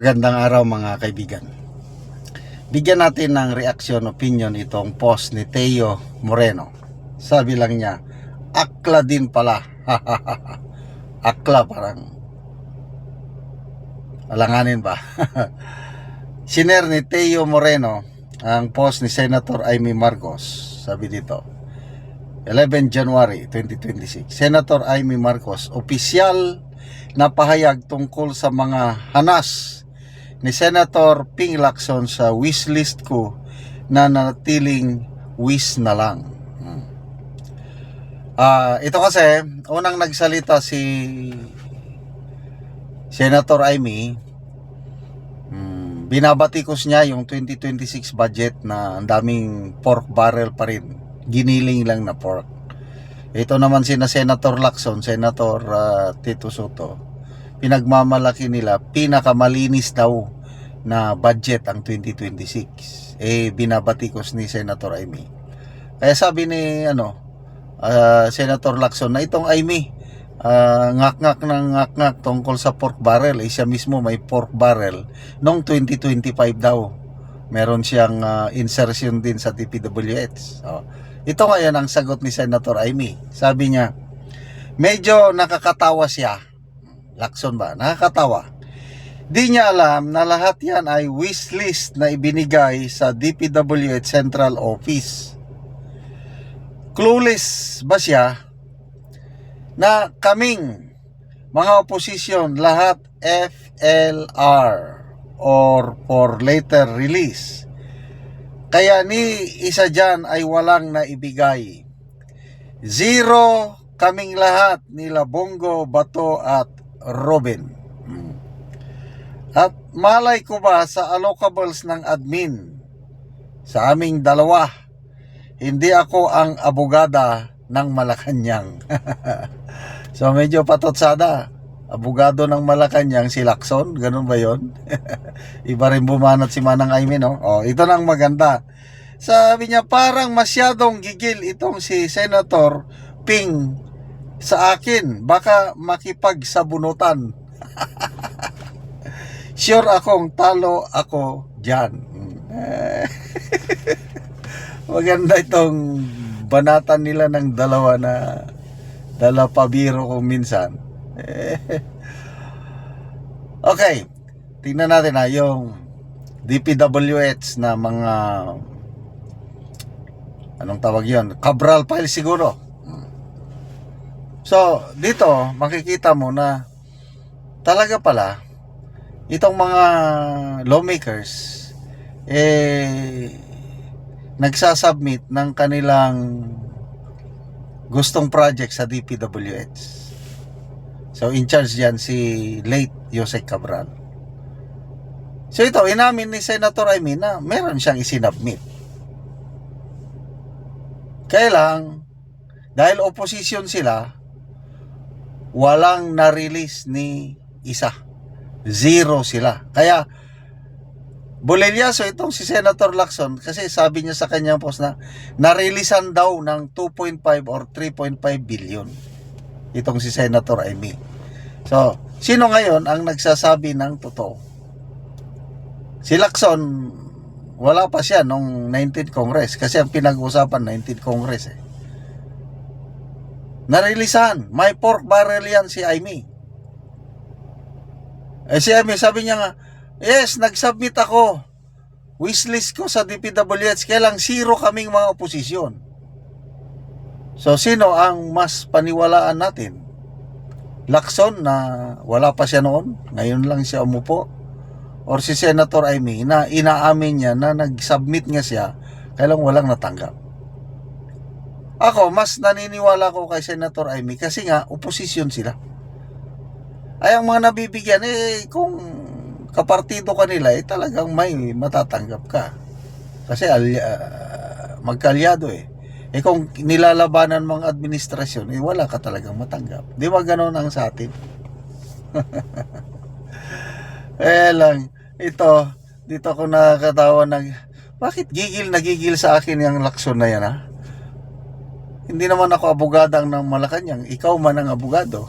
Magandang araw mga kaibigan. Bigyan natin ng reaction, opinion itong post ni Teo Moreno. Sabi lang niya, akla din pala. Akla, parang alanganin ba? Shiner ni Teo Moreno ang post ni Senator Amy Marcos. Sabi dito, 11 January 2026. Senator Amy Marcos, opisyal na pahayag tungkol sa mga hanas ni Senator Ping Lacson sa wish list ko na nanatiling wish na lang. Ito kasi, unang nagsalita si Senator Amy, binabatikos niya yung 2026 budget na ang daming pork barrel pa rin. Giniling lang na pork. Ito naman sina Senator Lacson, Senator Tito Soto, pinagmamalaki nila pinakamalinis daw na budget ang 2026. Binabatikos ni Senator Amy. Kaya sabi ni Senator Lacson na itong Amy, ngak-ngak ng ngak-ngak tungkol sa pork barrel, siya mismo may pork barrel noong 2025 daw. Meron siyang insertion din sa DPWH. Ito ngayon ang sagot ni Senator Amy. Sabi niya, medyo nakakatawa siya. Lacson ba? Nakakatawa. Di niya alam na lahat yan ay wishlist na ibinigay sa DPWH Central Office. Clueless ba siya na kaming mga oposisyon lahat FLR or for later release? Kaya ni isa dyan ay walang naibigay. Zero kaming lahat nila Bongo, Bato at Robin. At malay ko ba sa allocables ng admin sa aming dalawa, hindi ako ang abogada ng Malacanang. So medyo patotsada. Abogado ng Malacanang si Lacson, ganun ba yon? Iba rin bumanat si Manang Amy, no? Ito nang maganda. Sabi niya, parang masyadong gigil itong si Senator Ping sa akin, baka makipagsabunutan. Sure akong talo ako dyan. Maganda itong banatan nila ng dalawa na dala pabiro kung minsan. Okay, tingnan natin yung DPWH na mga anong tawag yun? Cabral file siguro. So, dito makikita mo na talaga pala itong mga lawmakers nagsasubmit ng kanilang gustong project sa DPWH. So, in charge yan si late Jose Cabral. So, ito, inamin ni Senator Amy na meron siyang isinubmit. Kaya lang, dahil opposition sila, walang na-release ni isa. Zero sila. Kaya, bulilyaso itong si Senator Lacson kasi sabi niya sa kanyang post na na-releasean daw ng 2.5 or 3.5 billion itong si Senator Amy. So, sino ngayon ang nagsasabi ng totoo? Si Lacson, wala pa siya nung 19th Congress kasi ang pinag-usapan 19th Congress na-releasean. May pork barrel yan si Amy. Si Amy sabi niya nga, yes, nag-submit ako. Wishlist ko sa DPWH, kaya lang zero kaming mga oposisyon. So, sino ang mas paniwalaan natin? Lacson na wala pa siya noon, ngayon lang siya umupo? Or si Senator Amy na inaamin niya na nag-submit nga siya, kaya lang walang natanggap? Ako, mas naniniwala ko kay Senator Amy kasi nga, oposisyon sila. Ay, ang mga nabibigyan, kung kapartido ka nila, talagang may matatanggap ka. Kasi magkalyado kung nilalabanan mong administrasyon, wala ka talagang matanggap. Di ba ganoon ang sa atin? Lang, dito ako nakakatawa bakit gigil sa akin yung Lacson na yan, ha? Hindi naman ako abogadang ng Malacanang, ikaw man ang abogado.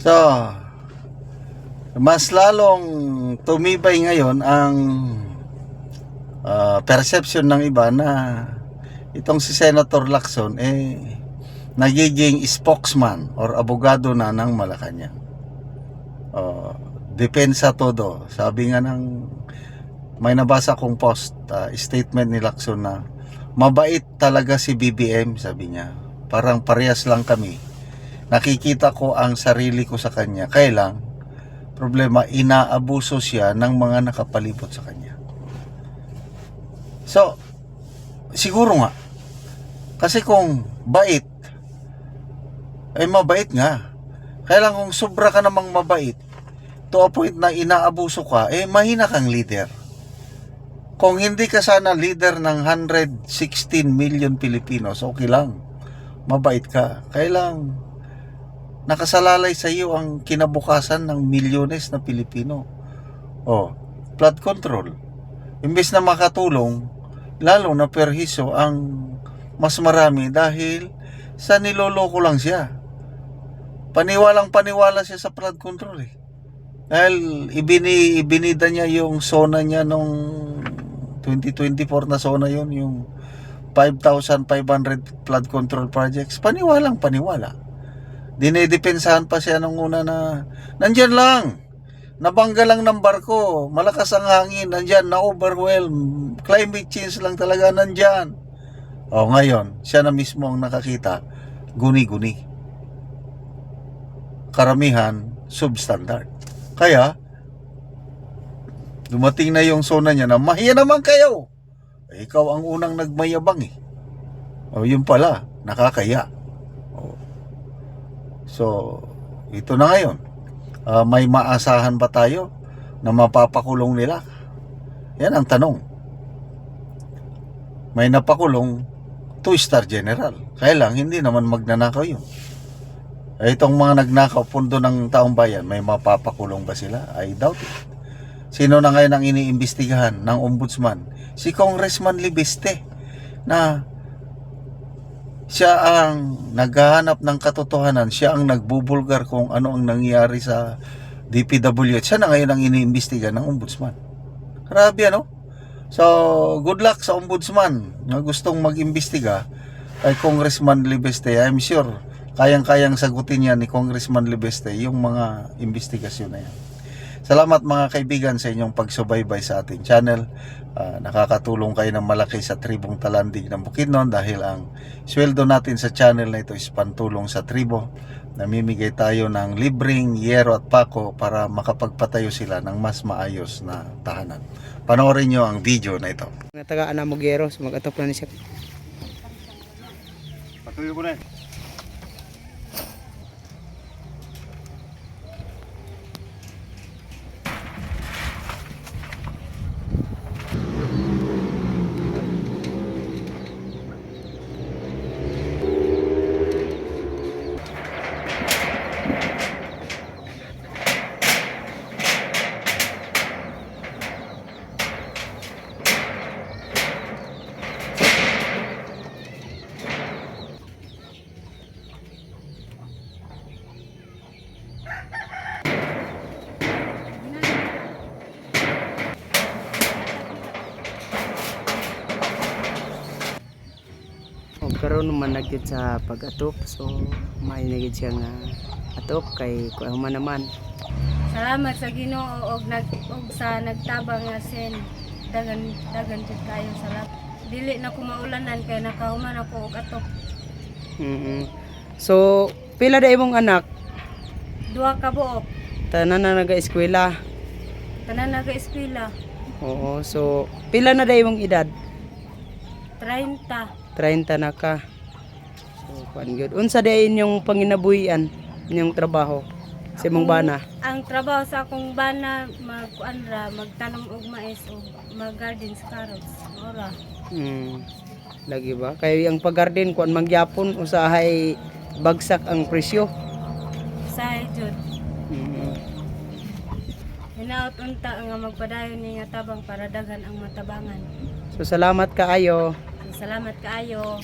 So, mas lalong tumibay ngayon ang perception ng iba na itong si Senator Lacson nagiging spokesman or abogado na ng Malacanang. Depensa todo. Sabi nga may nabasa kong post, statement ni Lacson na mabait talaga si BBM, sabi niya. Parang parehas lang kami. Nakikita ko ang sarili ko sa kanya. Kaya lang, problema, inaabuso siya ng mga nakapalibot sa kanya. So, siguro nga, kasi kung bait, mabait nga. Kaya lang kung sobra ka namang mabait, to a point na inaabuso ka, mahina kang leader. Kung hindi ka sana leader ng 116 million Pilipinos, okay lang. Mabait ka. Kaya lang, nakasalalay sa iyo ang kinabukasan ng milyones na Pilipino. Flood control. Imbes na makatulong, lalo na perhiso ang mas marami dahil sa niloloko lang siya. Paniwalang-paniwala siya sa flood control Dahil ibinida niya yung zona niya nung 2024 na zona yun, yung 5,500 flood control projects. Paniwalang-paniwala. Dinedepensahan pa siya nung una na nandyan lang, nabangga lang ng barko, malakas ang hangin, nandyan, na-overwhelm, climate change lang talaga nandyan. Ngayon, siya na mismo ang nakakita, guni-guni. Karamihan, substandard. Kaya, dumating na yung zona niya na, mahiya naman kayo. Ikaw ang unang nagmayabang yun pala, nakakaya. So, ito na ngayon. May maasahan ba tayo na mapapakulong nila? Yan ang tanong. May napakulong 2-star general. Kaya lang, hindi naman magnanakaw yun. Itong mga nagnakaw, pundo ng taong bayan, may mapapakulong ba sila? I doubt it. Sino na ngayon ang iniimbestigahan ng ombudsman? Si Congressman Libeste, na siya ang naghahanap ng katotohanan, siya ang nagbubulgar kung ano ang nangyari sa DPWH. Siya na ngayon ang iniimbestiga ng ombudsman. Grabe So, good luck sa ombudsman na gustong mag-imbestiga kay Congressman Libeste. I'm sure kayang-kayang sagutin yan ni Congressman Libeste yung mga investigasyon na yan. Salamat mga kaibigan sa inyong pagsubaybay sa ating channel. Nakakatulong kayo ng malaki sa tribong Talandig ng Bukidnon dahil ang sweldo natin sa channel na ito is pantulong sa tribo. Namimigay tayo ng libreng yero at pako para makapagpatayo sila ng mas maayos na tahanan. Panoorin nyo ang video na ito. Tagaan na mo gero, mag-atop na ni siya. Patuloy ko na Karon naman nagkit sa pag-atop, so may nagit siya nga atop kay kuha man naman. Salamat sa Ginoo og sa nagtabang nga sen. Dagan jud kayo salamat. Dili na ko maulanan kay nakahuman ako og atop. So pila da imong anak? 2 ka buok. Tanan na naga-eskwela. Tanan naga-eskwela. Oo, so pila na da imong edad? 30. 30 na ka. So kuan gyud. Unsa day inyong panginabuhian, inyong trabaho sa imong bana? Ang trabaho sa akong bana magtanom og mais o mag-garden sa carrots. Ora. Lagi ba? Kay ang pag-garden kuan mangyapon usahay bagsak ang presyo. Sa jud. Hinaut unta nga magpadayon ni nga tabang para daghan ang matabangan. So salamat kaayo. Salamat kaayo.